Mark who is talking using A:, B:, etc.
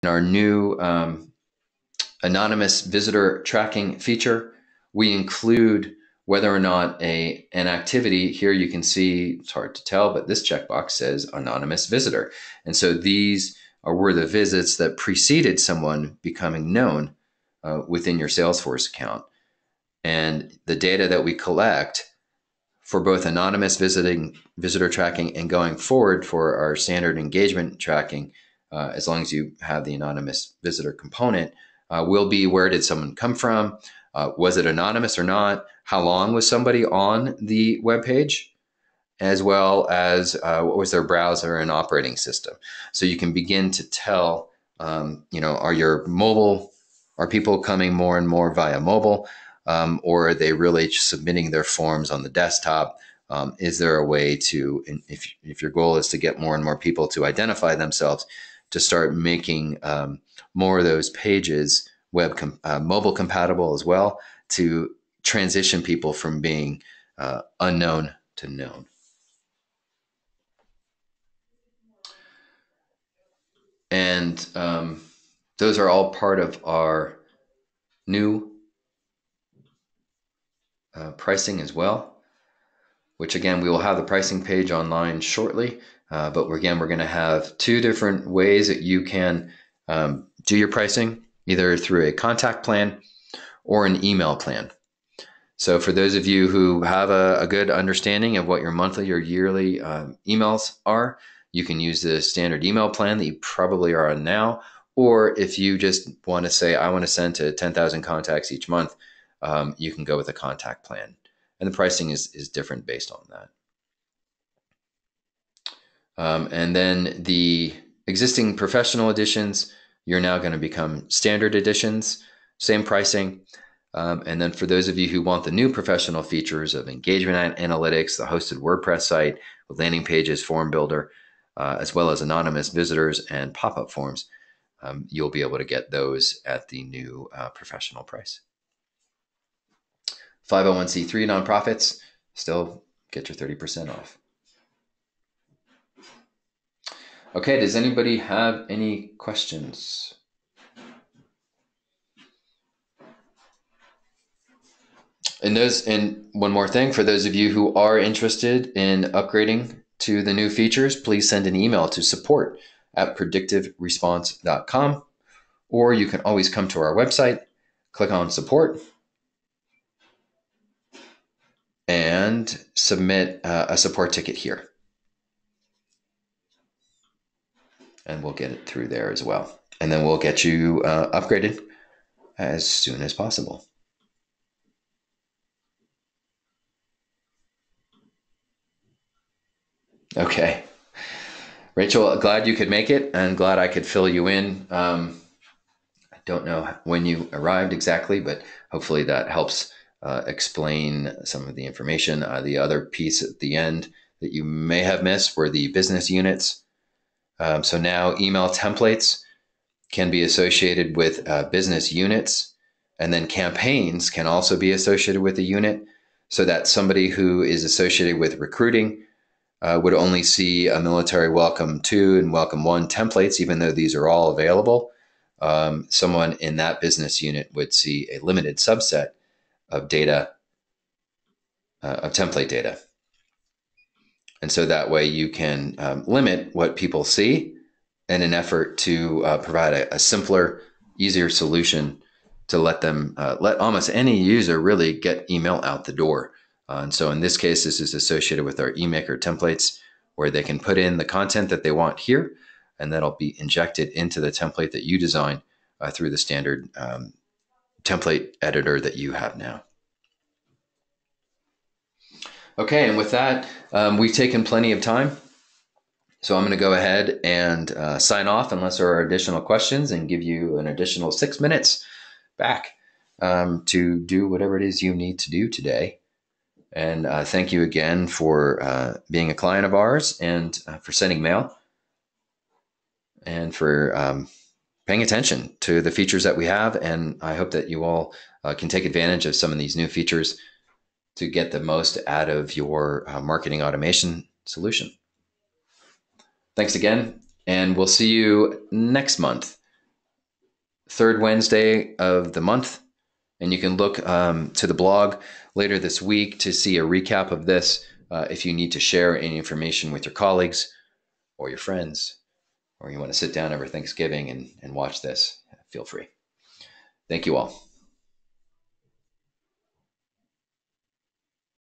A: In our new anonymous visitor tracking feature, we include whether or not an activity, here you can see, it's hard to tell, but this checkbox says anonymous visitor. And so these were the visits that preceded someone becoming known within your Salesforce account. And the data that we collect for both anonymous visitor tracking and going forward for our standard engagement tracking, as long as you have the anonymous visitor component, will be where did someone come from? Was it anonymous or not? How long was somebody on the web page? As well as what was their browser and operating system. So you can begin to tell, are people coming more and more via mobile? Or are they really submitting their forms on the desktop? Is there a way to, if your goal is to get more and more people to identify themselves, to start making more of those pages mobile compatible as well, to transition people from being unknown to known. And those are all part of our new pricing as well, which again, we will have the pricing page online shortly. But we're going to have two different ways that you can do your pricing, either through a contact plan or an email plan. So for those of you who have a good understanding of what your monthly or yearly emails are, you can use the standard email plan that you probably are on now. Or if you just want to say, I want to send to 10,000 contacts each month, you can go with a contact plan. And the pricing is different based on that. And then the existing professional editions, you're now going to become standard editions, same pricing. And then for those of you who want the new professional features of engagement analytics, the hosted WordPress site with landing pages, form builder, as well as anonymous visitors and pop-up forms, you'll be able to get those at the new professional price. 501c3 nonprofits still get your 30% off. Okay, does anybody have any questions? And one more thing, for those of you who are interested in upgrading to the new features, please send an email to support@predictiveresponse.com, or you can always come to our website, click on support, and submit a support ticket here. And we'll get it through there as well. And then we'll get you upgraded as soon as possible. Okay. Rachel, glad you could make it and glad I could fill you in. I don't know when you arrived exactly, but hopefully that helps explain some of the information. The other piece at the end that you may have missed were the business units. So now email templates can be associated with business units, and then campaigns can also be associated with a unit, so that somebody who is associated with recruiting would only see a military welcome 2 and welcome 1 templates, even though these are all available. Someone in that business unit would see a limited subset of data, of template data. And so that way you can limit what people see in an effort to provide a simpler, easier solution to let almost any user really get email out the door. And so in this case, this is associated with our eMaker templates, where they can put in the content that they want here, and that'll be injected into the template that you design through the standard template editor that you have now. Okay, and with that, we've taken plenty of time. So I'm going to go ahead and sign off unless there are additional questions, and give you an additional 6 minutes back to do whatever it is you need to do today. And thank you again for being a client of ours, and for sending mail, and for paying attention to the features that we have. And I hope that you all can take advantage of some of these new features to get the most out of your marketing automation solution. Thanks again, and we'll see you next month third Wednesday of the month. And you can look to the blog later this week to see a recap of this. If you need to share any information with your colleagues or your friends, or you want to sit down over Thanksgiving and watch this, feel free. Thank you all.